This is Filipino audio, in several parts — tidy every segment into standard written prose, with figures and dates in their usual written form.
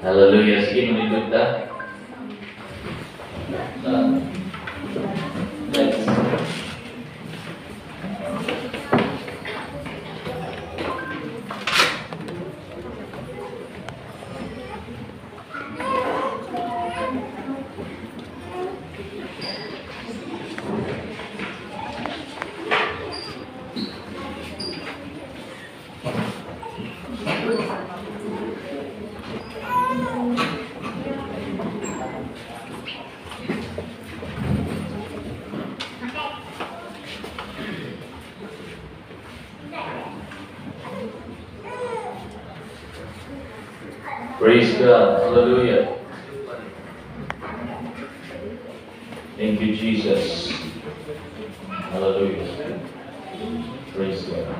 Hallelujah. Sige, manindot ta. Next. Praise God. Hallelujah. Thank you, Jesus. Hallelujah. Praise God.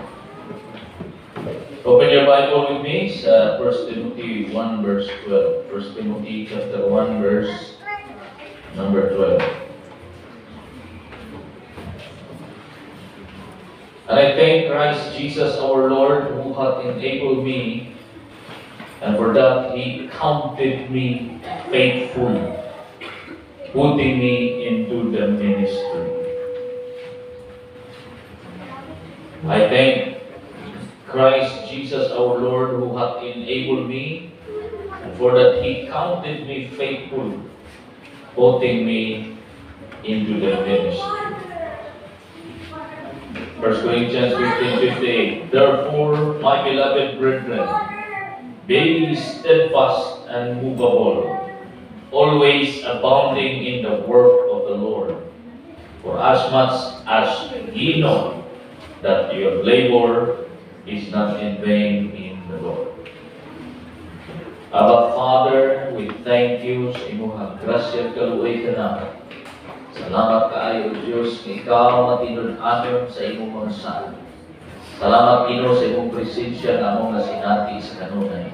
Open your Bible with me sa 1 Timothy 1 verse 12. 1 Timothy chapter 1 verse number 12. And I thank Christ Jesus our Lord, who hath enabled me, and for that He counted me faithful, putting me into the ministry. I thank Christ Jesus our Lord, who hath enabled me, and for that He counted me faithful, putting me into the ministry. 1 Corinthians 15:58. Therefore, my beloved brethren, be steadfast and movable, always abounding in the work of the Lord. For as much as ye know that your labor is not in vain in the Lord. Abba Father, we thank you sa imong grasya kaluoy kanamo. Salamat kaayo Diyos, ikaw matinud-anon sa imong mga sala. Salamat Ginoo sa imong presensya namo nga sinati sa kanunay.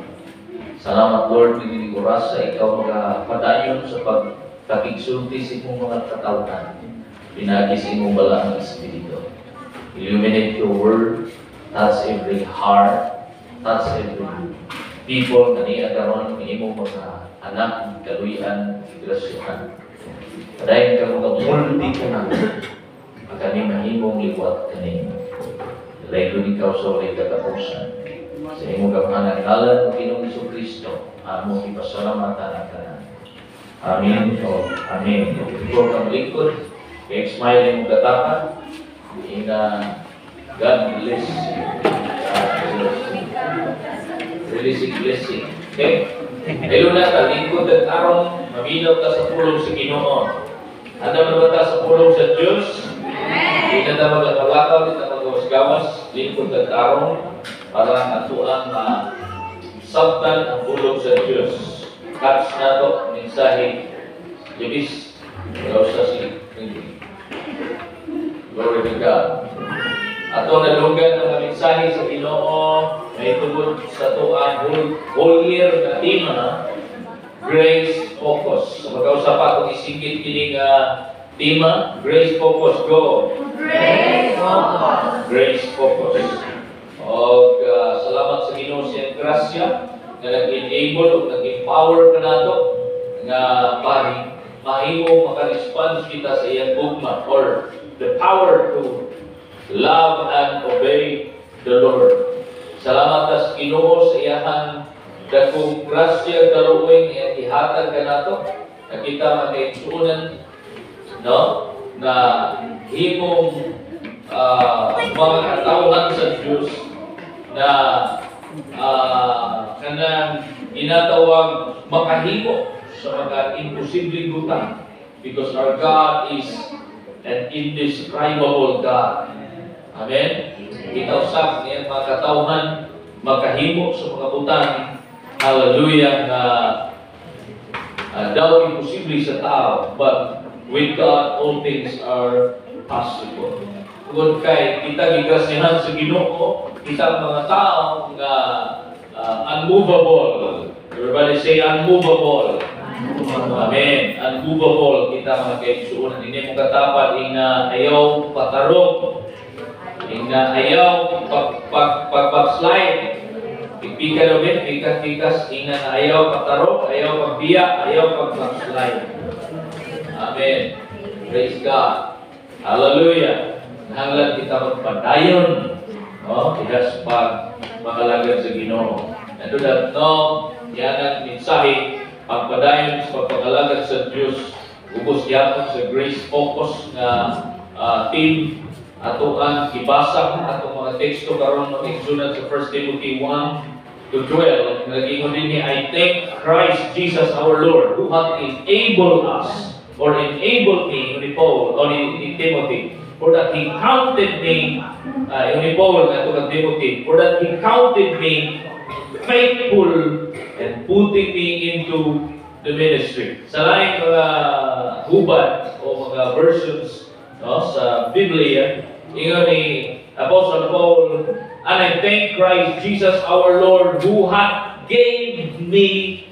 Salamat Lord, kining oras sa ikaw magapadayon sa pagkakigsulti sa imong mga katawhan. Pinagi sa imong balaang Espiritu. Illuminate your word, touch every heart, touch every people na niya karon ng imong mga anak, kaluyan, grasyahan. Padayon ka mga multi ka na, magkani mahimong liwat kanino. Dalay ko ikaw sa walay katapusan. Sa imong kapangalan ng Pinoong Jesucristo, among ipasalamatan ang tanan. Amen o Amen. Ito kang likod, i-smile yung katapan, God bless you. Releasing blessing. Okay? Hello na ka, lingkod at arong, maminaw ka sa pulong sa Ginoo. Ano na ba ta sa pulong sa Diyos? Hindi na ta magkakalakaw, hindi na magawas-gawas, lingkod at arong, para atuang sabtan ang pulong sa Diyos. Catch na ito, mensahe, libis, galaw sa Glory to God. Ato nalunggan ang mensahe sa Ginoo, may tugod sa tuang whole year na tema, Grace Focus. So magkausap akong isigit kining tema, Grace Focus. Go! Grace Focus! Grace Focus. O salamat sa Ginoo siyang grasya na nag-enable o nag-empower ka nato nga mahimo maka-response kita sa iyang gugma or the power to love and obey the Lord. Salamat sa Ginoo sa iyang dakong grasya kaluoy nga ihatag ka nato na kita makaigsuonan no na himong mga katawhan sa Diyos na kanang ginatawag makahimo sa mga imposibleng butang because our God is an indescribable God. Amen? Kita usap niya mga katawhan makahimo sa mga butang. Hallelujah na daw imposible sa tao, but with God all things are possible. Tungod kay kita gigrasyahan sa Ginoo, kita mga tao nga unmovable. Everybody say unmovable. Amen. Unmovable kita mga kaigsuonan. Hindi mo katapat ina ayaw patarong, ina ayaw pag-backslide. Ipika daw din, pikas-pikas, ina na ayaw pagtarong, ayaw pagbiya, ayaw pagpagsulay. Amen. Praise God. Hallelujah. Nahanglan kita magpadayon. Ihas pagpakalagad sa Ginoo. And do that no, yan ang mensahe, pagpadayon sa pagpakalagad sa Diyos. Ubos yapon sa Grace Focus na team. Ato ang ibasa ato mga teksto karon mag-igsunan sa 1 Timothy 1:12. Nag-ingon din ni, I thank Christ Jesus our Lord who hath enabled us or enabled me, ni Paul or ni Timothy, for that he counted me, ni Paul ato kag Timothy, for that he counted me faithful and putting me into the ministry. Sa laing mga hubad o mga versions sa Biblia, ingon ni Apostle Paul, and I thank Christ Jesus our Lord who hath given me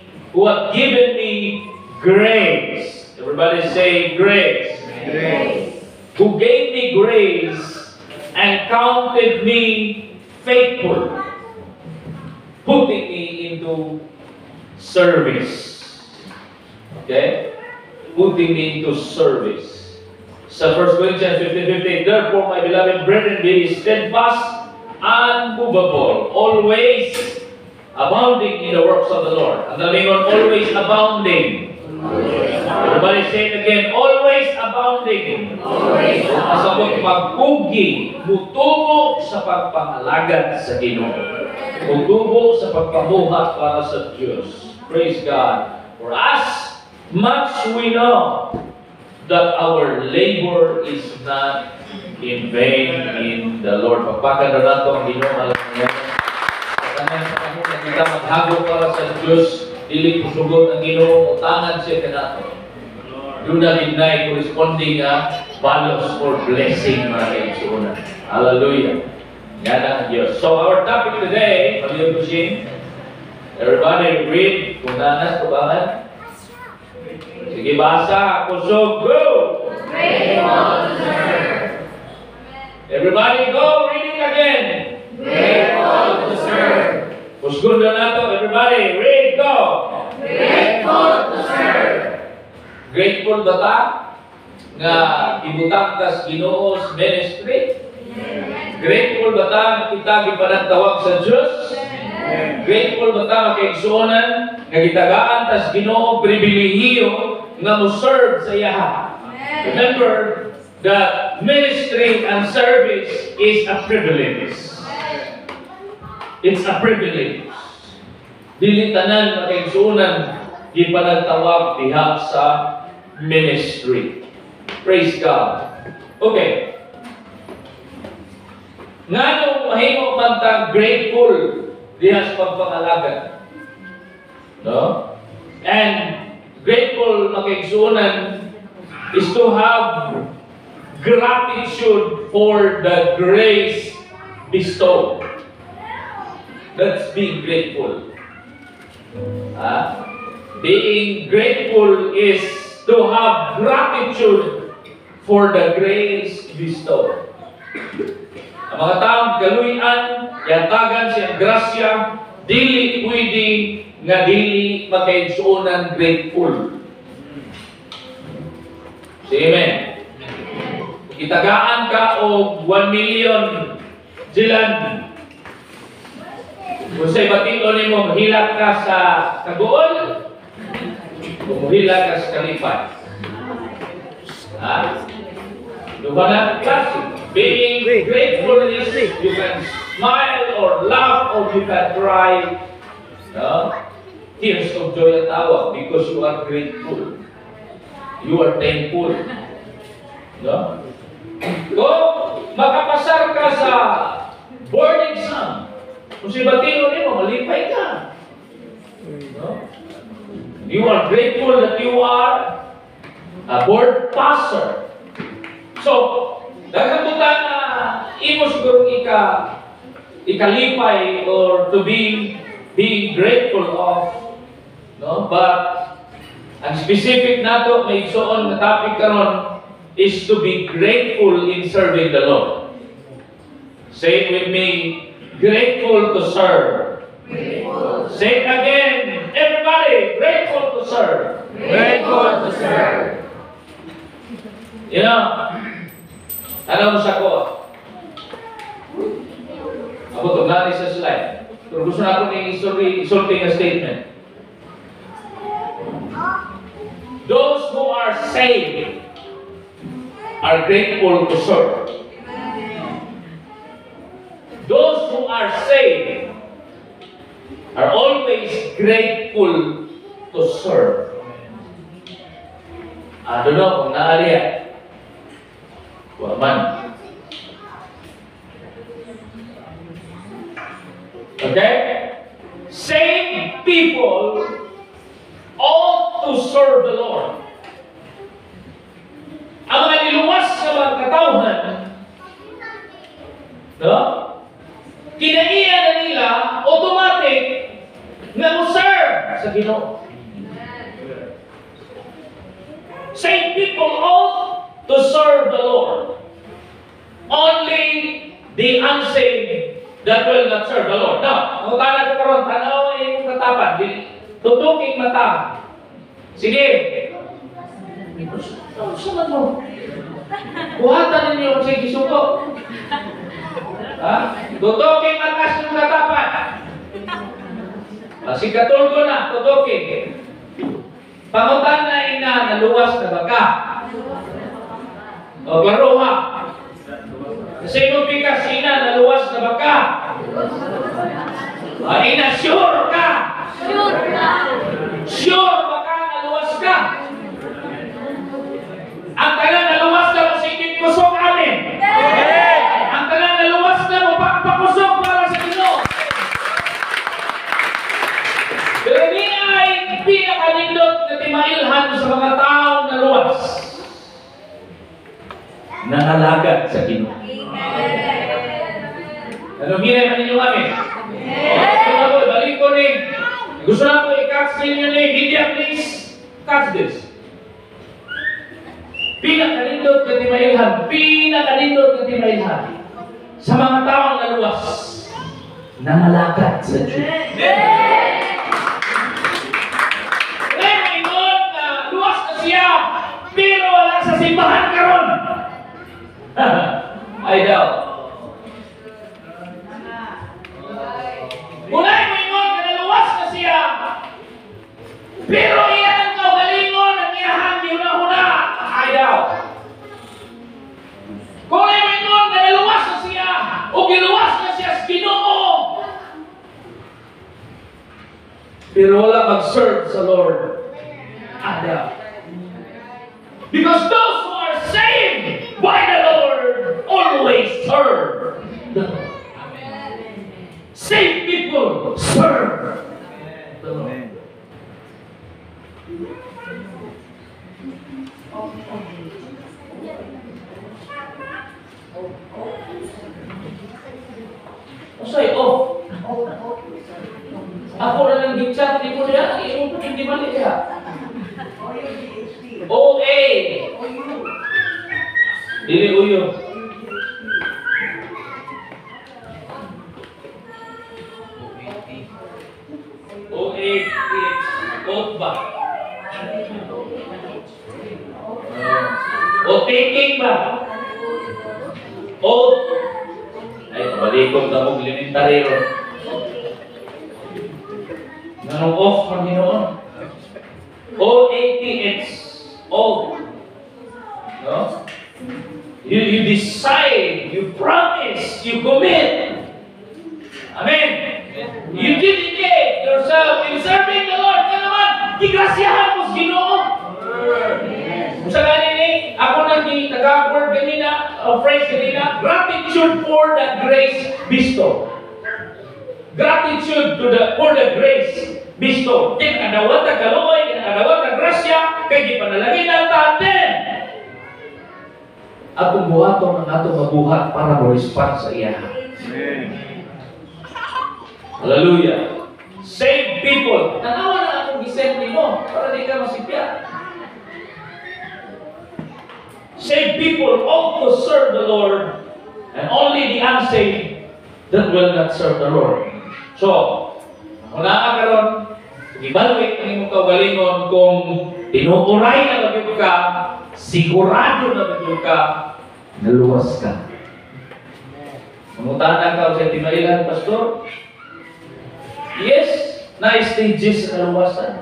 grace. Everybody say grace. Grace. Who gave me grace and counted me faithful, putting me into service. Okay? Putting me into service. Sa 1 Corinthians 15:15, therefore, my beloved brethren, be steadfast, unmovable, always abounding in the works of the Lord. Ang dalingon, always abounding. Everybody say it again, always abounding. Always Masabot pagpugi, mutubo sa pagpangalagad sa Ginoo. Mutubo sa pagpamuhat para sa Diyos. Praise God. For us, much we know that our labor is not in vain in the Lord. Pagpakan na nato ang Ginoo alam niya. Kanya sa kanya na kita maghagok para sa Diyos, dili pusugot ang Ginoo, utangan siya kanato. Do not deny corresponding values or blessing mga kaigsuunan. Hallelujah. Yan ang Diyos. So our topic today, Pagiyong Kushin, everybody read, kung nanas, tubangan. Sige, basa. Kusog, go! Grateful to serve. Everybody go, reading again. Grateful to serve. Kusog na nato, everybody, read, go! Grateful to serve. Grateful ba ta? Nga ibutang kas Ginoo's ministry? Grateful ba ta nga kita gipanagtawag sa Diyos? Grateful ba ta nga kaigsuonan nga gitagaan tas Ginoo pribilehiyo nga mo-serve sa iya. Remember that ministry and service is a privilege. It's a privilege. Dili tanan nga kaigsuonan gipanagtawag diha sa ministry. Praise God. Okay. Ngano mahimo man ta grateful diha sa pagpangalagad? No? And grateful makaigsuonan is to have gratitude for the grace bestowed. That's being grateful. Being grateful is to have gratitude for the grace bestowed. Ang mga taong kaluyan, yatagan siyang grasya, dili pwede nga dili makaigsuonan grateful. Say amen. Itagaan ka o 1 million jilan. Kung sa'y batilo ni mo, mahilak ka sa kagool, kung mahilak ka sa kalipay. Duha na klase. Being grateful is you can smile or laugh or you can cry. Tears of joy ang tawag because you are grateful. You are thankful. No? Kung makapasar ka sa board exam, kung si batilo ni mo, malipay ka. No? You are grateful that you are a board passer. So, nagkabutan na imo siguro ikalipay or to being grateful of. No? But ang specific nato may igsoon na topic karon is to be grateful in serving the Lord. Say it with me, grateful to serve. Say it again. Everybody, grateful to serve. Grateful to serve. You know, alam mo sa ko, ako ito gani sa slide. Pero gusto na ako ng isulti nga statement. Those who are saved are grateful to serve. Those who are saved are always grateful to serve. I don't know kung naaliya. Waman. Okay? Saved people ought to serve the Lord. Ang mga niluwas sa mga katauhan, no? Kinaiya na nila automatic na mo-serve sa Ginoo. Saved people ought to serve the Lord. Only the unsaved that will not serve the Lord. Now, ang utana ko karon, tanaw ay yung katapan, tutuking mata. Sige. Saan mo? Buhatan ninyo ang sige suko. Ha? Tutuking mata sa yung katapan. Si katulgo na, tutuking. Pangutan na ina na luwas na baka. O baruha. Kasi mo bigas ina na luwas na baka. Ina, sure ka. Sure ka. Sure baka na luwas ka. Ang tanan na luwas na masikip kusok amin. Ang tanan na luwas na mapakpakusok para sa Ginoo. Pero di ay pinakalindot na timailhan sa mga taong na luwas. Nangalagad sa Ginoo. Ano ginay man ninyo amin? Balik ko ni. Gusto na ko i-catch ninyo ni. Media, please. Catch this. Pinakalindot na timailhan. Pinakalindot na timailhan. Sa mga taong na luwas. Nangalagad sa Diyos. Ngayon na luwas na siya. Pero wala sa simbahan karon. I doubt. Mulai mo ingon na naluwas na siya. Pero iyan ang kaugalingon ang iyahan di una-una. I doubt. Mulai mo ingon na naluwas na siya o giluwas na siya sa Ginoo. Pero wala mag-serve sa Lord. I doubt. Because those who are saved by the Lord always serve the Lord. Saved people serve the Lord. Say off. Ako na lang gitsa, hindi mo niya, hindi mali niya. OA. Dili uyo. OA, oath ba? O thinking ba? Oath. Ay, malikog na mong elementaryo. Nanong off man ginoon. O-A-T-H. Oath. No? You decide, you promise, you commit. Amen. You dedicate yourself in serving the Lord. Kaya naman, gigrasyahan mo sa Ginoo. Kung sa ganini, ako nang nag-word kanina, phrase kanina, gratitude for the grace bestowed. Gratitude for the grace bestowed. Kinakadawat na kaluoy, kinakadawat na grasya, kaya di panalangin ang taten. Atong buhaton ang atong mabuhat para mo-respond sa iya. Hallelujah. Save people. Tanawa na akong gisend mo para di ka masipya. Save people ought to serve the Lord, and only the unsaved that will not serve the Lord. So, Muna ka karon, i-evaluate ang imong kaugalingon kung tinuuray na bagyo ka, sigurado na bagyo ka, naluwas ka. Mangutanan ka sa tinailan, Pastor? Yes, na-stages sa kaluwasan.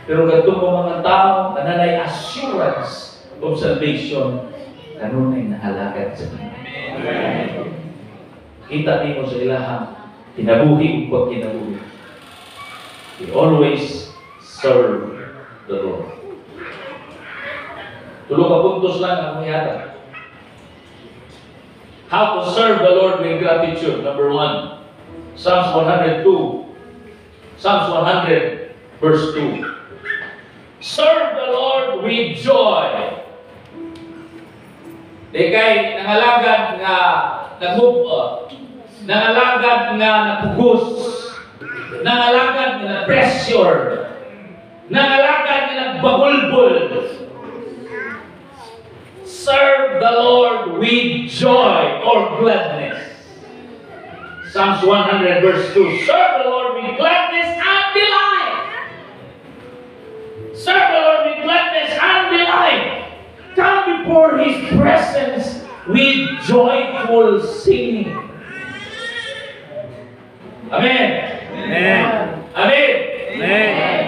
Pero ganito po mga tao, nananay assurance of salvation, kanunay nahalagad sa Panginoon. Kita niyo sa ilahang kinabuhi o kinabuhi. We always serve the Lord. Tulong ka puntos lang ang mayata. How to serve the Lord with gratitude. Number 1, Psalms 102. Psalms 100, verse 2. Serve the Lord with joy. Di kay nangalagad nga nangalagad nga napugos, nangalagad nga na-pressure, nangalagad nga nagbabulbul. Serve the Lord with joy or gladness. Psalms 100 verse 2. Serve the Lord with gladness and delight. Serve the Lord with gladness and delight. Come before His presence with joyful singing. Amen. Amen. Amen. Amen.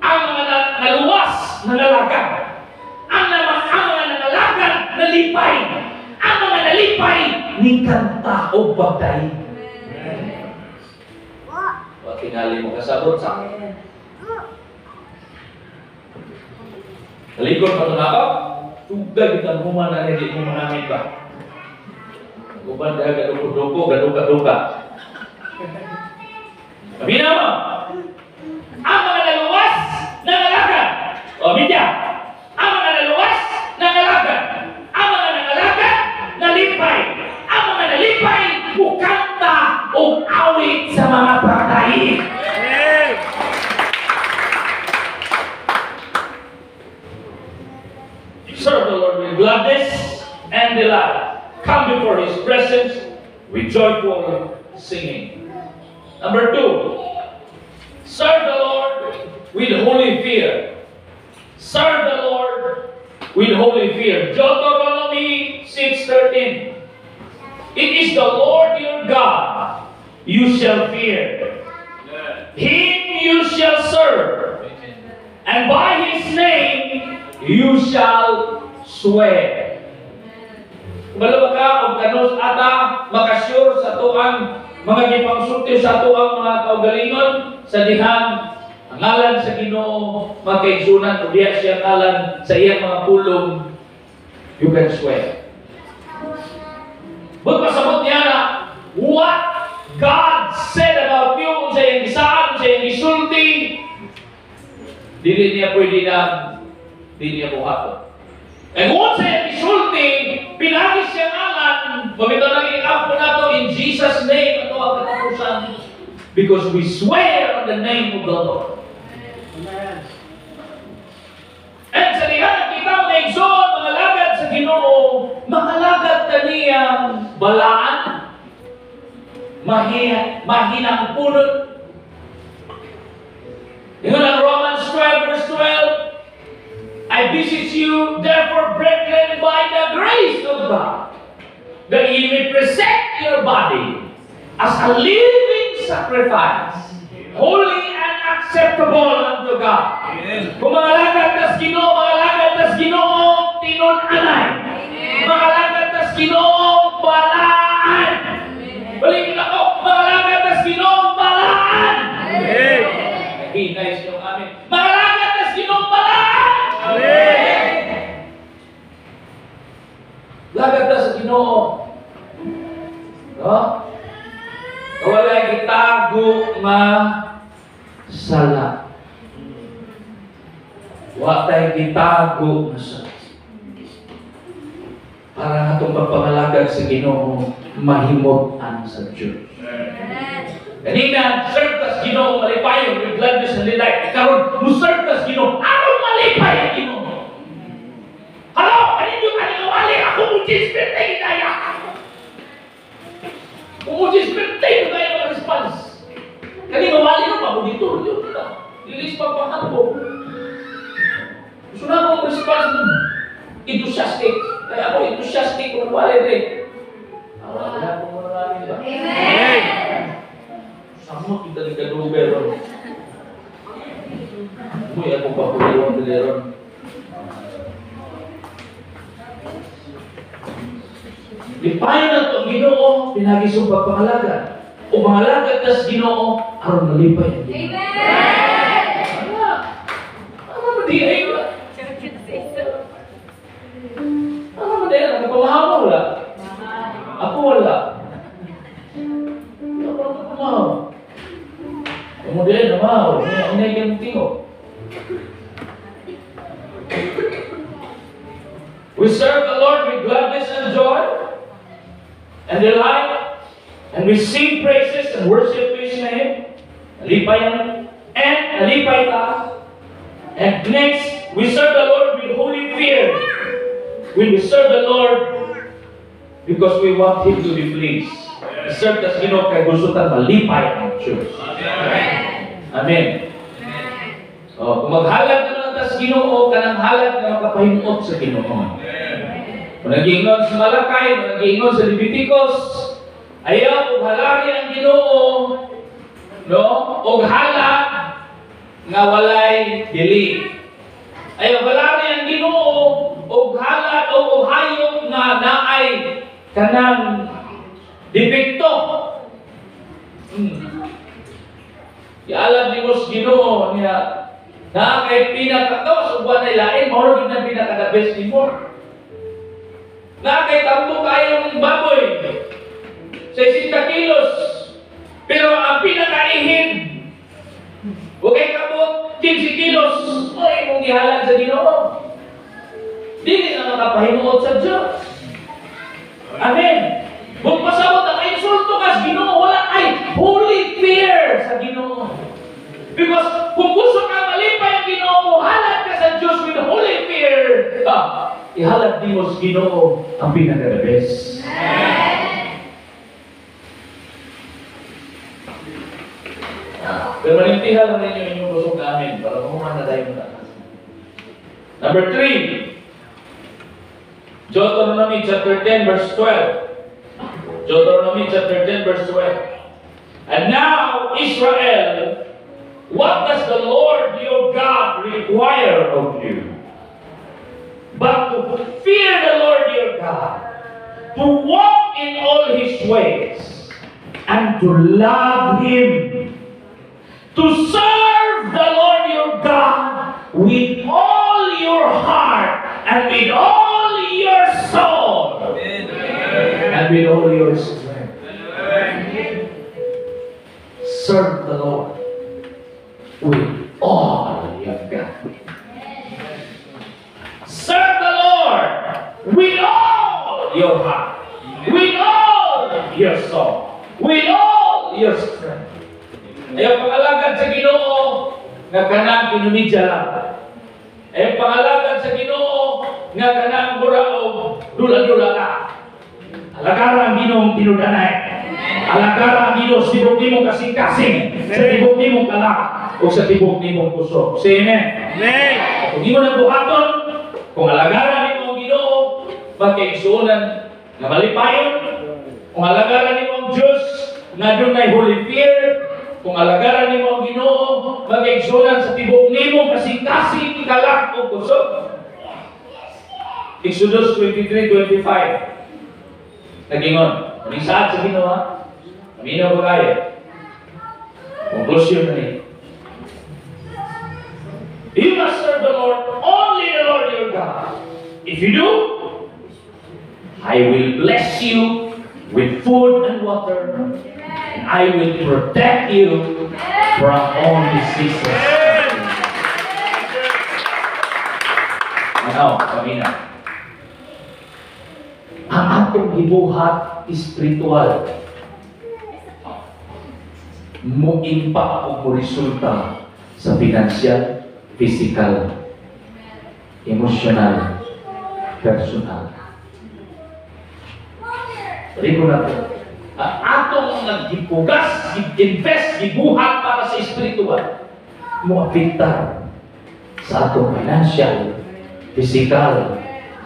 Ang mga naluwas na nalagad, ang mga nalagad na lipay, ang mga nalipay ni kanta o bagay. O tingali mo kasabot sa Kalikod pa ito na ako, tugay kita human na hindi mo manamit ba? Uban dahil gadukod-dukod, gaduka-duka. Sabi na mo, ang mga naluwas na nalagad, o midya, ang mga naluwas na nalagad, ang mga nalagad na lipay, ang mga nalipay, bukanta o awit sa mga patay. Serve the Lord with gladness and delight. Come before His presence with joyful singing. Number 2, serve the Lord with holy fear. Serve the Lord with holy fear. Deuteronomy 6:13. It is the Lord your God you shall fear. Him you shall serve, and by His name you shall swear. Balo ka og kanus ata makasure sa tuang mga gipangsulti sa tuang mga kaugalingon sa dihang ang ngalan sa Ginoo magkaigsunan o diya siya ngalan sa iyang mga pulong, you can swear. Magpasabot niya na what God said about you kung sa iyang isaan, kung sa iyang isulti, dili niya pwede na di niya buhaton. And kung sa iyang isulti, pinagis siya ngalan, pamito lang i-up na to in Jesus' name, ito ang katapusan. Because we swear on the name of the Lord. Amen. And sa dihan, kita mga igsoon, mga lagad sa Ginoo, mga lagad kaniyang balaan, mahinang punot. Ingon ang Romans 12 verse 12, I beseech you, therefore, brethren, by the grace of God, that ye may present your body as a living sacrifice, holy and acceptable unto God. Kung mga lagad tas Ginoo, mga lagad tas Ginoo, tinun-anay. Mga lagad tas Ginoo, balaan. Balikin ako, mga lagad tas Ginoo, balaan. Hinay siya yung amin. Mga lagad tas Ginoo, balaan. Lagad tas Ginoo. No? Wala gitago nga sala. Wa tay gitago nga sala. Para nga itong pagpangalagad sa Ginoo mahimot-an sa Diyos. Kanina, serve tas Ginoo malipay with gladness and delight. Karon, serve tas Ginoo aron malipay ang Ginoo. Hello, kanino kaningawali ako mo dispertay kaya. Kung mo dispertay kaya mga response. Lilis pagpangako. Gusto na akong response nun. Enthusiastic. Kaya ako enthusiastic kung wala rin. Wala akong maraming ba? Amen. Sama kita di kaduberon. Muy ako papuliwan dileron. Lipayan na ito ang Ginoo, pinagisong pagpangalaga. O mangalagad na sa Ginoo, aron malipay ang Ginoo. Ano di ay ba? Ano di ay? Nagpamahaw wala? Ako wala. Ano ba nagpamahaw? Yung mo di ay namahaw. Hinay ka ng tingo. We serve the Lord with gladness and joy and delight, and we sing praises and worship to His name. Alipayan and alipay ka. And next, we serve the Lord with holy fear. We serve the Lord because we want Him to be pleased. We serve the Ginoo kay gusto tang malipay ang church. Amen. So, kung maghalag na lang sa Ginoo, kanang halag na makapahimuot sa Ginoo. Kung nag-iingon sa Malakay, kung nag-iingon sa Leviticus, ayaw, kung halari ang Ginoo, no? O halag nga walay dili. Ayaw, halari ang Ginoo, o halag o hayop nga naay kanang depekto. Ialam ni Mos Ginoo niya na kay pinakagawas uban ay lain, mao gid ang pinaka-best ni mo. Na kay tambo kayo ng baboy 60 kilos. Pero ang pinaka-ihid okay kabot 15 kilos. Oy, mong gihalad sa Ginoo. Dili na makapahimuot sa Dios. Amen. Kung pasabot ang insulto ka sa Ginoo, wala ay holy fear sa Ginoo. Because kung gusto ka malipay ang Ginoo, halad ka sa Diyos with holy fear. Ihalad din mo sa Ginoo ang pinaka-the best. Pero manintihan lang ninyo inyong busog namin para mamuha na tayo muna. Number 3. Deuteronomy chapter 10 verse 12. Deuteronomy chapter 10 verse 12. And now, Israel, what does the Lord your God require of you? But to fear the Lord your God, to walk in all His ways, and to love Him, to serve the Lord your God with all your heart, and with all your soul, and with all your strength. Serve the Lord with all you've got. Serve the Lord with all your heart, with all your soul, with all your strength. Ayaw pangalagad sa Ginoo nga kanang kinumidya lang. Ayaw pangalagad sa Ginoo nga kanang buraog dula-dula ka. Alagara ang Ginoong tinudanay. Alagara ang Ginoo sa tibok nimong kasing-kasing, sa tibok nimong kalak, o sa tibok nimong puso. Say amen. Amen. Kung di mo nagbuhaton, kung alagara ni mong Ginoo, magkaigsuunan nga malipayon, kung alagara ni mong Diyos, nga doon ay holy fear, kung alagara ni mong Ginoo, magkaigsuunan sa tibok nimong kasing-kasing kalak o puso. Exodus 23:25. Nagingon, maning saad sa Ginoo ha? Aminaw ba kayo? Conclusion na rin. You must serve the Lord, only the Lord your God. If you do, I will bless you with food and water, and I will protect you from all diseases. Ano, kamina? Ang atong gibuhat espiritual mo impact o resulta sa financial, physical, emotional, personal. Balik ko na ito. Ang atong naggipugas, invest, gibuhat para sa espiritual. mo apektar sa atong financial, physical,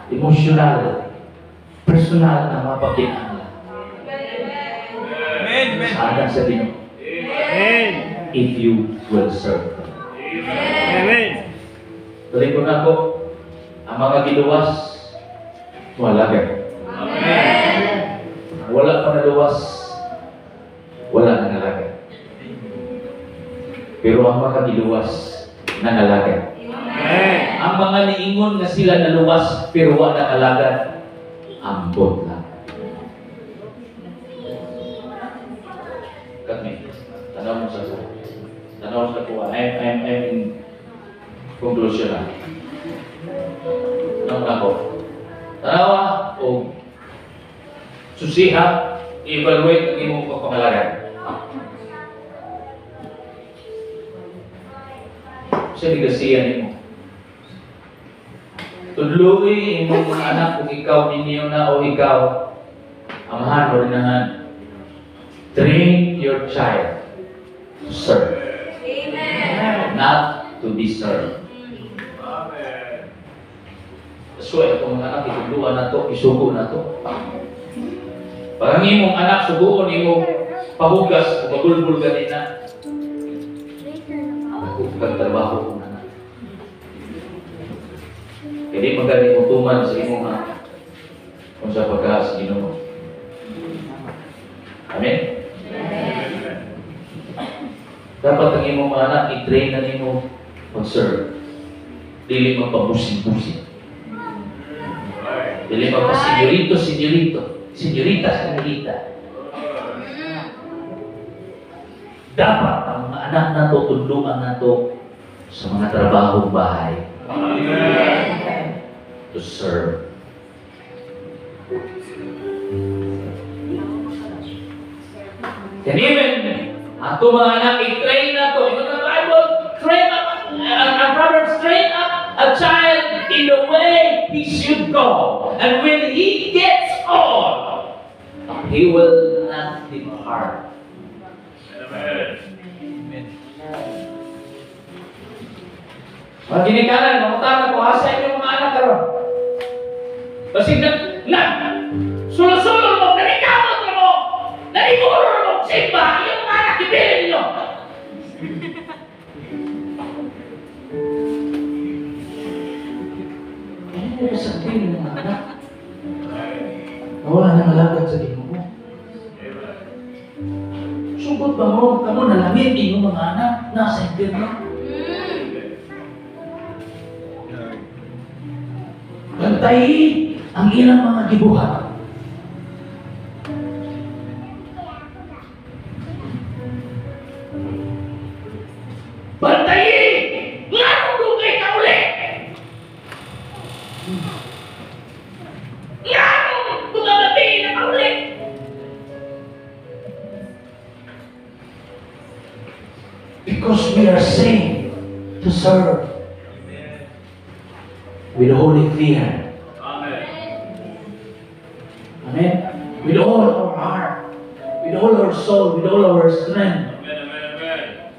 emotional, personal na mapakinahanglan. Amen. Amen. Sana sa Ginoo, Amen. if you will serve. Amen. Tuloy ko na ako, ang mga giluwas, wala ka. Amen. Ang wala pa naluwas, wala nangalaga. Pero ang mga giluwas, nangalaga. Amen. Ang mga niingon nga sila naluwas, pero wala nangalaga, ambot lang. Kami, tanaw mo sa kuha. Tanaw sa kuha. I'm in conclusion na. Tanaw na ako. Tanawa o susiha, evaluate ang imong pagpangalagan. Sa ligasiyan nimo. Tudloy imong mga anak kung ikaw ninyo na o ikaw amahan o rinahan. Train your child to serve. Amen. Not to be served. Amen. So, itong mga anak, ituluan na to, isugo na to. Parang imong anak, suguon imong pahugas, o magulbul ganina. Pagtrabaho ko na. Hindi magaling utuman sa imong anak kung sa pagkakas Ginoo. Amen? Dapat ang imong mga anak, i-train na nimo mag-serve. Dili magpabusin-busin. Dili magpa-senyorito, senyorita. Dapat ang mga anak na to, tulungan na to sa mga trabahong bahay. To serve. And even, ato mga anak, i-train na to. In the Bible, train up, Proverbs, train up a child in the way he should go. And when he gets old, he will not depart. Mga ginikanan, mamutanan ko, asa inyong mga anak karon. Kasi sulo-sulo mo, nalikamot mo, naliguro mo, simba, yung mga anak, ibilin ninyo. Ano yung sabihin ng mga anak? Wala nang malapit sa Ginoo mo. Sugod ba mo, kamo nalamit yung mga anak, nasa impyerno? Bantayi ang ilang mga gibuhat. Bantayi! Nganong dugay ka uli? Nganong tumagabi na ka uli? Because we are saved to serve. With holy fear. Amen. Amen. With all our heart, with all our soul, with all our strength. Amen.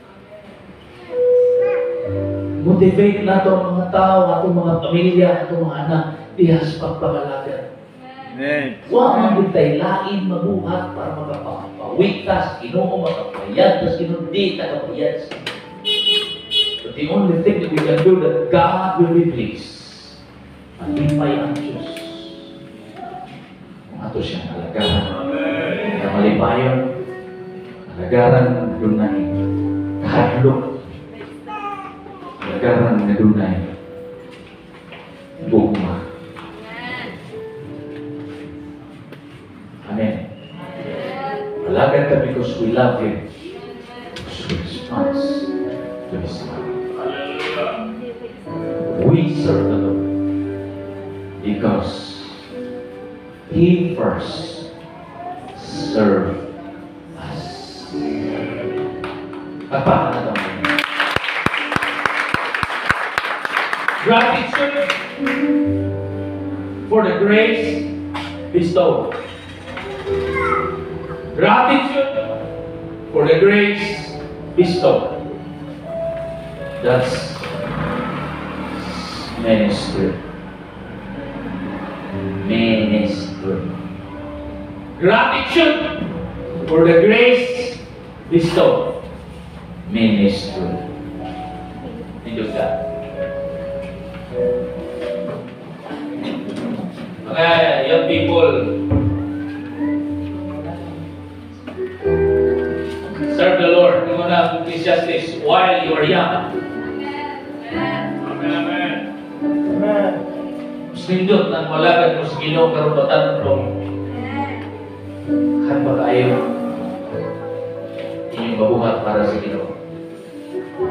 Motivate nato ang mga tao, atong mga pamilya, atong mga anak, dihas pagpangalaga. Amen. Huwag magintay lain mabuhat para makapawigtas, Ginoo, makapayad, tas Ginoo, di takapayad. But the only thing that we can do that God will be pleased. Matipay ang Diyos. Kung ato siyang alagaran. Na malipayon, alagaran ng dunay. Kahadlok. Alagaran ng dunay. Bugma. Amen. Alagad ka because we love Him. Because we respond to His love. We serve the Lord. Because He first served us. Pagpapalala mo. Gratitude for the grace bestowed. Gratitude for the grace bestowed. That's ministry. Ministry. Gratitude for the grace bestowed. Ministry. Thank you, God. Mga young people, serve the Lord. Tingnan mo na Ecclesiastes while you are young. Amen. Mas nindot nang malagad mo sa Ginoo karon batan mo. Kan ba kayo inyong mabuhat para sa Ginoo?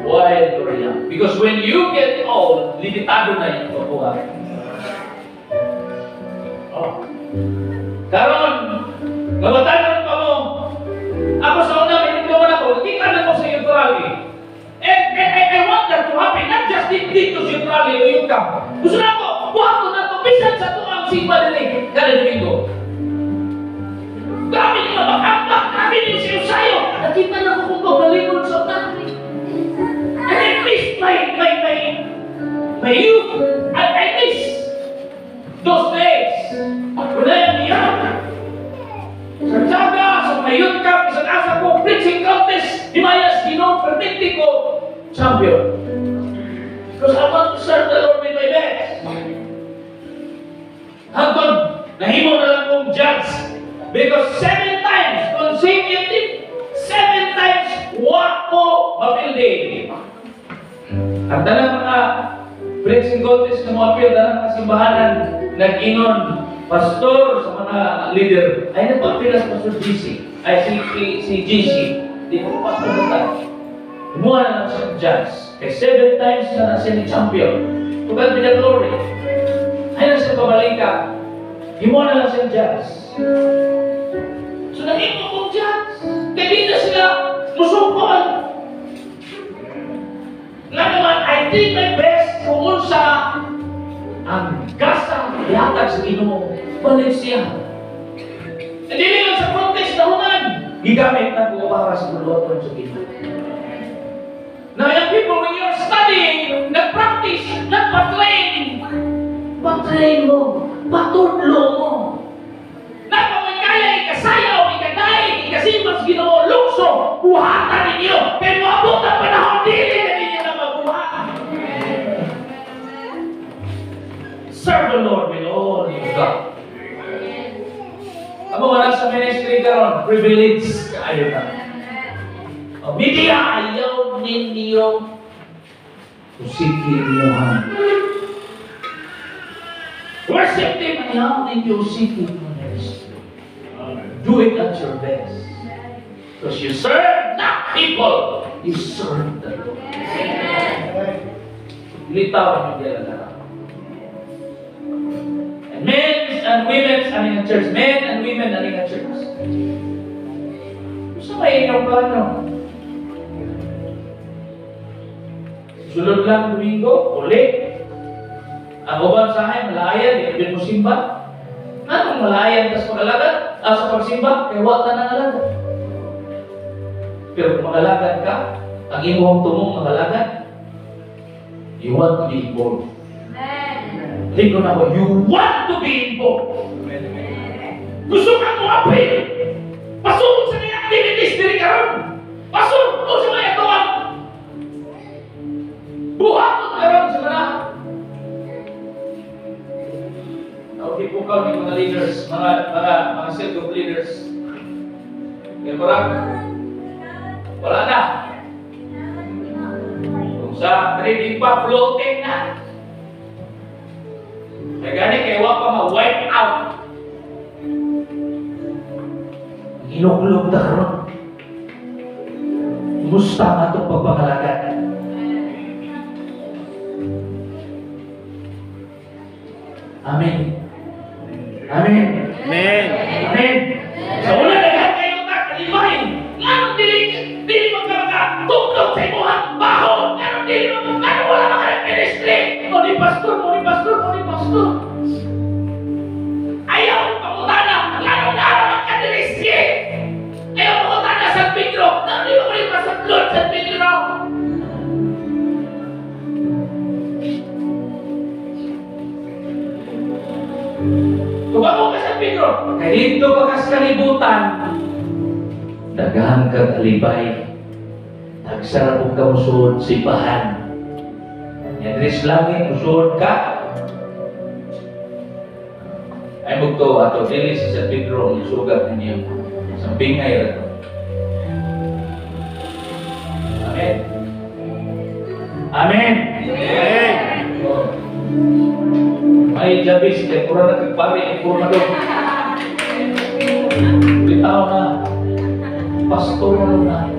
While you are young. Because when you get old, limitado na yung mabuhat. Oh. Karon, mabatanon pa mo. Ako sa una, miniglawan ako. Kita na ko sa iyong rally. And I want that to happen. Not just dito sa iyong rally o yung camp. Gusto na ako, buhat ko na ito. Bisan sa ito ang sigma din kada domingo. Grabe niyo, makambak. Grabe niyo siya sa'yo. Nakita na ko kung pagbalingon sa unahan. And I miss my youth. I miss those days. When I am young. Sa Tiaga, sa mga youth camp, sa asa ko, preaching contest, Himayas, Ginoo, permitti ko, champion. Because I want to serve the Lord with my best. Hanggang, nahimo na lang kong judge. Because 7 times consecutive, 7 times wako mapildi. At dalang mga preaching contest na mga appeal, dalang kasimbahanan, nag-inon, pastor sa mga leader, ay nagpapila sa Pastor GC, ay si GC, di ko pastor na tayo. Kumuha na lang siya judge. Kaya 7 times na siya ni champion. To God be the glory. Ay na siya pabalika. Kumuha na lang siya judge. So nahimo kong judge. Kaya di na sila musukon. Nga naman, I did my best kung unsa ang gasang ihatag sa Ginoo balik siya. Hindi lang sa contest na hunan. Gigamit na ko para sa buluton sa Ginoo. Now, young people, when you're studying, nag-practice, nagpa-train. Pa-train mo, patudlo mo. Napamay kaya, ikasayaw, ikagay, ikasimas, Ginoo, lukso, buhatan ninyo. Kaya maabot ang panahon, dili na ninyo na mabuhat. Serve the Lord with all you've got. Amo wala sa ministry karon, privilege kaayo na. O media ayaw ninyo usikin niyo ha. Worship team ayaw ninyo usikin mo ministry. Do it at your best. Because you serve not people, you serve the Lord. Litawan niyo dyan lang. Men and women are in a church. Men and women are in a church. Gusto may inyong plano? Sulod lang Domingo, ulit. Ang uban sa akin, malayan, ibig mo simba. Anong malayan, tas mag-alagad? Sa pagsimba, kaya wata na alagad. Pero kung mag-alagad ka, ang imuhang tumong mag-alagad, you want to be involved. Tingko na ko, you want to be involved. Gusto kang mo-appeal. Pasok sa mga activities diri karon. Pasok sa mga atuan. Buhaton karon sa mga. Okay po kami mga leaders, mga set of leaders. Kaya parang wala na. Kung sa trading pa, floating na. Nagani kaya wala pa ma-wipe out. Inukulog na karon. Musta nga itong pagpangalagan. Amen. Amen. Amen. Amen. Sa una naghan kayo na kalimahin. Anong dili magkakatugtog sa imuhang bahon? Anong wala makalag-ministry? O ni pastor. Ayaw pangutana. Anong naraman ka ministry? Ayaw pangutana sa Pedro. Anong di mo rin masablod sa Pedro? Kaya dito bakas kalibutan, daghan kang alibay, tagsara kong kamusuod sipahan. Yan rin langit, musuod ka. Ay mugto ato, dili sa Pedro, ang sugat ninyo. Sa bingay na to. Amen. Amen. Amen. May labis, kaya pura na kagpari, pura na doon. Bitaw na, pastor na,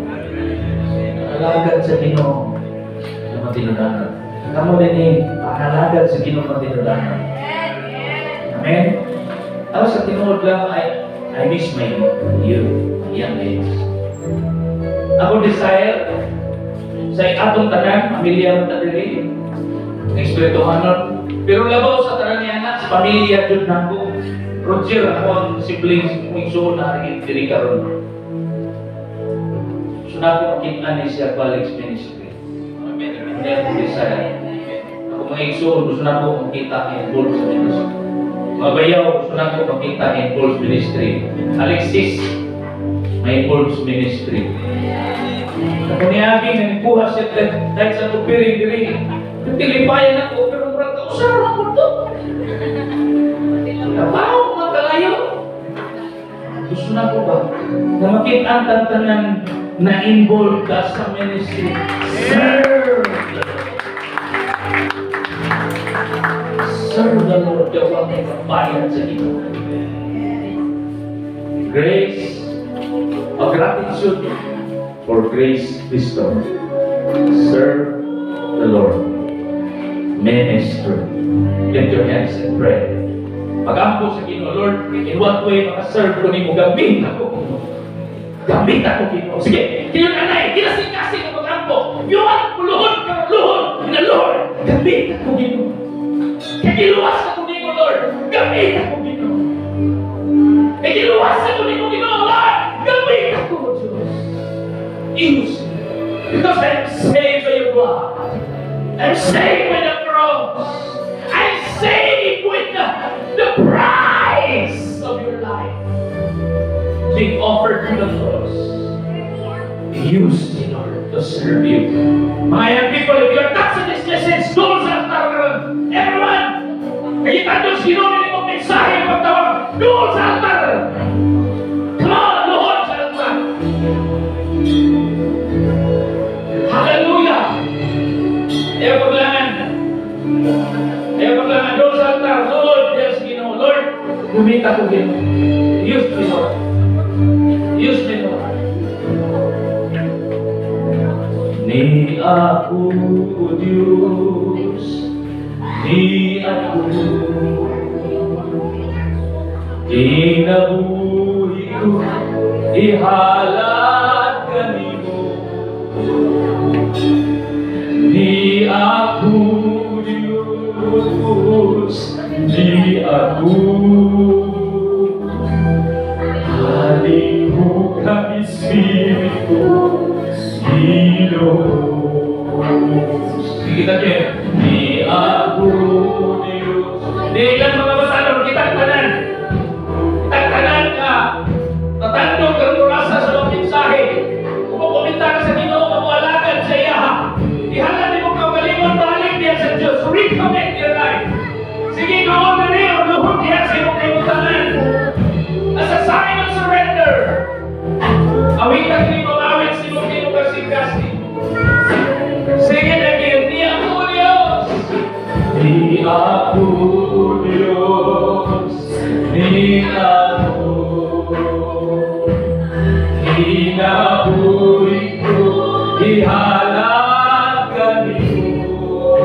alagad sa Ginoo na matinudanan. Kamu din eh, panalagad sa Ginoo matinudanan. Amen? Tapos sa tinuod lang, I miss my young age. Ako desire, sa atong tanan, pamilya mo tadiri, Espirituhanon. Pero labaw sa tanan niya anak, sa pamilya dun na ko. Roger, ako ang siblings kong suon na diri karon. So na ako makita ni siya college ministry. Amen. Hindi ako desire. Ako mga igsoon, gusto na ako makita involved sa ministry. Mabayaw, gusto na ako makita involved ministry. Alexis, may involved ministry. Ako niaging nagpuha siya dahil sa tupiring diri. Tilipayan ako, pero murag kausara ako to. Nabaw, magkalayo. Gusto na ko ba? Na makita ang tantanan na involved ka sa ministry. Serve! Serve the Lord. Daw ang magbayad sa iyo. Grace of gratitude for grace wisdom. Serve the Lord. Ministry. Lift your hands and pray. Pag-ampo sa Ginoo, Lord, in what way makaserve ko ni mo, gamit ako. Gamit ako, Ginoo. Sige, kinanay, kinasing-kasing ang pag-ampo. Yuwan, luhod ka, luhod na Lord. Gamit ako, Ginoo. Kagiluwas ako ni mo, Lord. Gamit ako, Ginoo. Kagiluwas ako ni mo, Ginoo, Lord. Gamit ako, Diyos. Use me. Because I am saved by your blood. I'm saved by the cross. I'm saved with the price of your life being offered to the cross. Use in order to serve you. My young people, if you are touched with this message, doon sa altar karon. Everyone, nakita doon sino nila mong mensahe ng pagtawag. Doon sa altar. Come on, doon sa altar. Hallelujah. Ayaw paglangan. Ayaw paglangan. Doon sa altar. Lord, yes, Ginoo. Lord, gumita ko, Ginoo. Use me, Lord. Use me, Lord. Ni ako, Diyos. Ni ako. Kinabuhi ko. Ihalad ka nimo. Ni ako, Diyos, ni ako. Halihok ang Espiritu, Diyos. Kita niyo, ni ako, Diyos. Di ilan mga basalong kitagtanan. Kitagtanan ka. Tatandog ka ng rasa sa mga mensahe. Kung kuminta ka sa Ginoo, mamualagan sa iya. Ihalan mo kaugalingon, balik diya sa Diyos. Recommit your life. Sige, noon na rin, luhod diya sa iyong kaimutangan. As a sign of surrender. Awitan ni mamawit si mong kinukasing-kasing. Sige na kayo, di ako Diyos. Di ako Diyos. Di ako. Hinabuhi ko, ihalad ka nimo.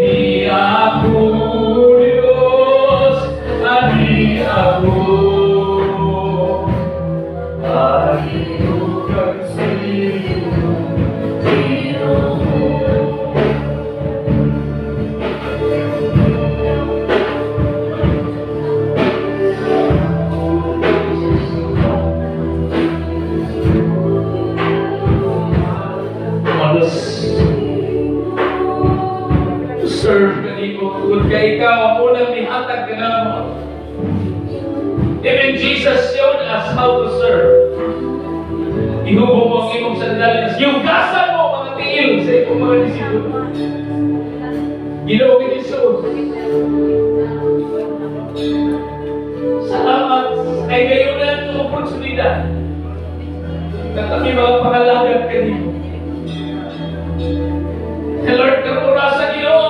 Di ako Diyos, di ako. Halihok ang Espiritu, Diyos. To serve ka nimo, kung ka ikaw ang unang nihatag ka naman. Jesus showed us how to serve. Ihubog mo ang imong sandalis. Yugasan mo mga tiil sa imong mga disipulo. Ginoo ni Jesus. Salamat ay gayon na ang oportunidad na kami mga pangalagad kanino. And Lord, karura sa Ginoo,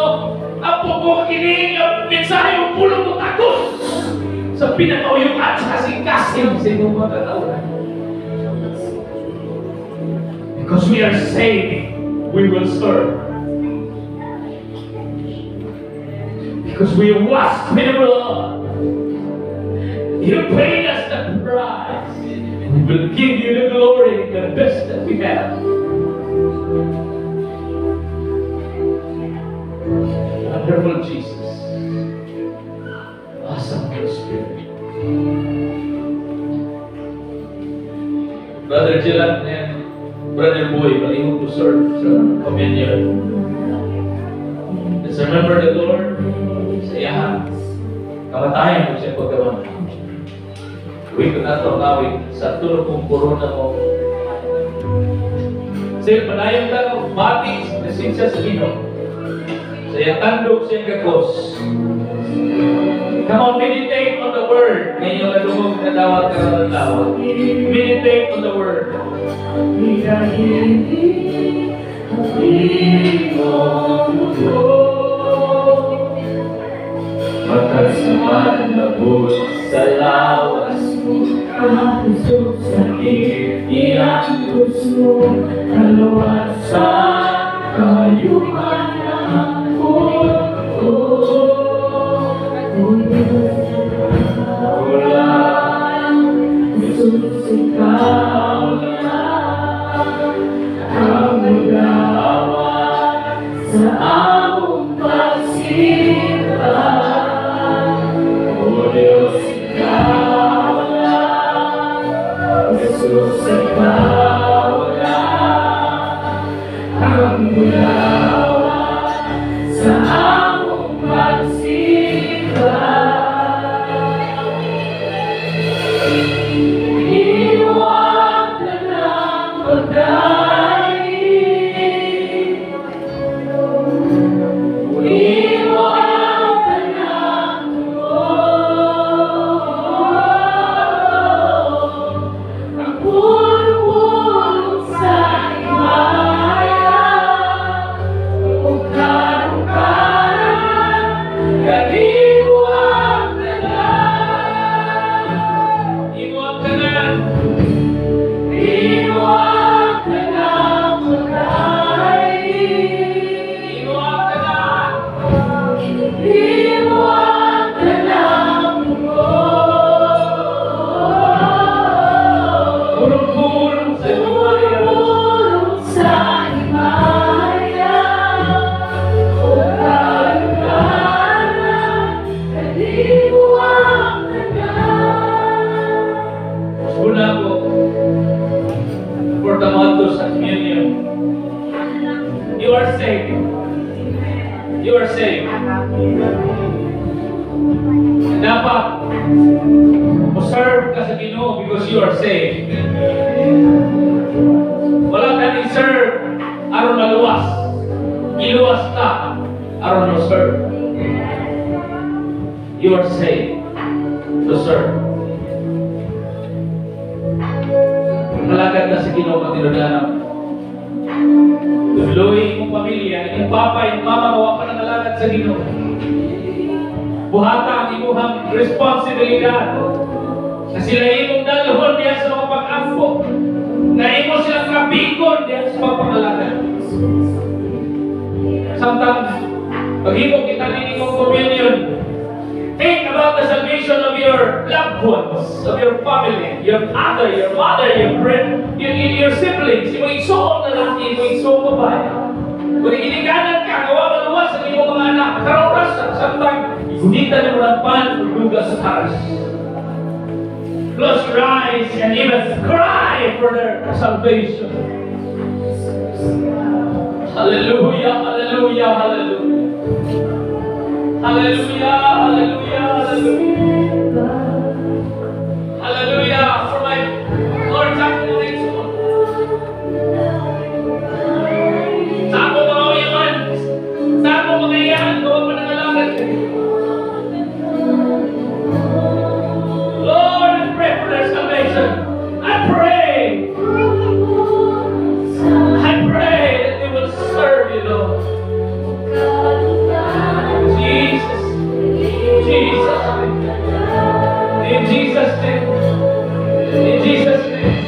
ang pupok kining ang mensahe ng pulong mo takos sa pinakauyukan sa kasing-kasing sa imong mga katauhan. Because we are saved, we will serve. Because we are washed with the blood. You paid us the price. We will give you the glory, the best that we have. Wonderful Jesus. Awesome Holy Spirit. Brother Jilan and Brother Boy, malihog to serve sa communion. Let's remember the Lord sa iyahan. Kamatayan mo siya pagkaman. Uwi ko na ito ang awit sa tulog kong corona mo. Kasi panayon ka ng mati sa presensya sa Ginoo. Sa iyang tandog sa iyang gagos. Come on, meditate on the Word. Ngayon yung nadumog na dawat ka na dawat. Meditate on the Word. Makasaman na buot sa lawas mo, kapusok sa iyang gusto, kalawasan, kayuhan ang puto. Ulang, Jesus, ikaw lang, ang magawat sa among pagsimba. O Diyos, ikaw lang, Jesus, ikaw lang, ang magawat sa among pagsimba. Inuwag ka ng pagdaing, inuwag ka ng tulong, ang pulong-pulong sa himaya, o karong-karang, kaniwag ka na. Inuwag ka na. Inuwag ka ng pagkain. Inuwag ka na. Inuwag ka ng purong-purong sa himaya. Purong sa himaya. O karong-karang, kaniwag ka na. Una po, for the month sa communion, you are saved. You are saved. Dapat serve ka sa Ginoo because you are saved. Wala ka ni serve aron maluwas. Iluwas ka aron mo serve. You are saved to serve. Malagad na sa Ginoo katinudanan. Tuloy mong pamilya, yung papa, yung mama, mawa ka ng alagad sa Ginoo. Buhata ang imuhang responsibilidad na sila imong dalhon diya sa mga pag-ampo, na imo silang kapikon diya sa mga pangalagad. Sometimes, pag imo kita ninimong communion, think about the salvation of your loved ones, of your family, your father, your mother, your friend, your siblings. Imo igsoon na laki, imo igsoon babae. Kung ginikanan ka, gawa maluwas sa imo mga anak, karong rasa, sometimes, igunitan mo ng pan, luga sa taras. Close your eyes and even cry for their salvation. Hallelujah, hallelujah, hallelujah. Hallelujah, hallelujah, hallelujah. you, Lord. Jesus. Jesus. In Jesus' name. In Jesus' name.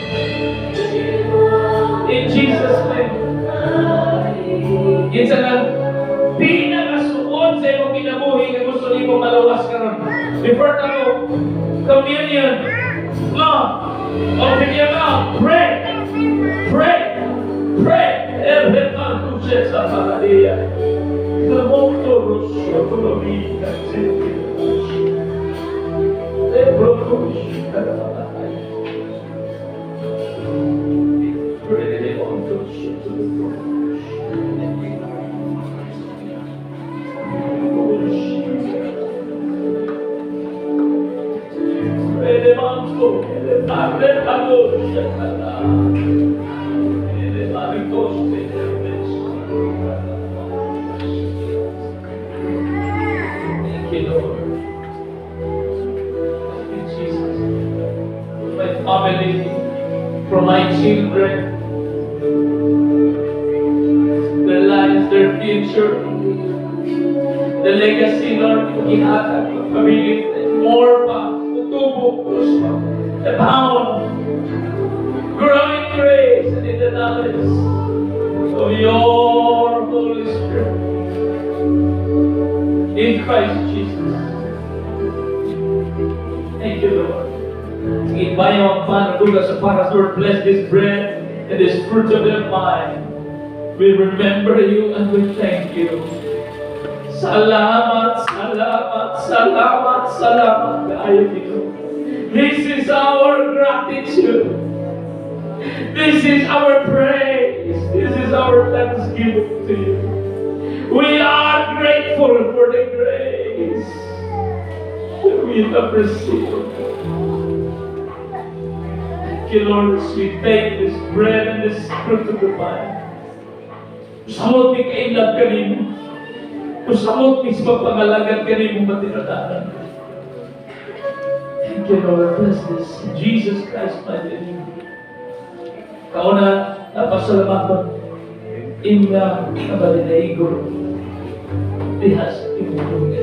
In Jesus' name. Kinsa lang pinakasuot sa imong kinabuhi nga gusto nimo malawas karon. Before tamo communion. Open your mouth. Pray. Pray. Pray. Every time you say Samaria. The motor of Sotomi. The broken. Pray on to Thank you, Lord. Thank you, Jesus. For my family, for my children, their lives, their future, the legacy, Lord, ihatag ng pamilya, more pa, tutubo, pa, abound, growing grace and in the knowledge of your Holy Spirit. In Christ Jesus. Thank you, Lord. Sige, bayo ang panuduga sa para, Lord, bless this bread and this fruit of their mind. We remember you and we thank you. Salamat, salamat, salamat, salamat kayo, Ginoo. This is our gratitude. This is our praise. This is our thanksgiving to you. We are grateful for the grace that we have received. Thank you, Lord, as we take this bread and this fruit of the vine. Samot ni kailab ka nimo. Samot ni sa pangalagan ka nimo matinadanan. Thank you, Lord. Bless this. In Jesus Christ, my name. Kauna, napasalamaton. Inga, nabalinaigo. Dihas, imulong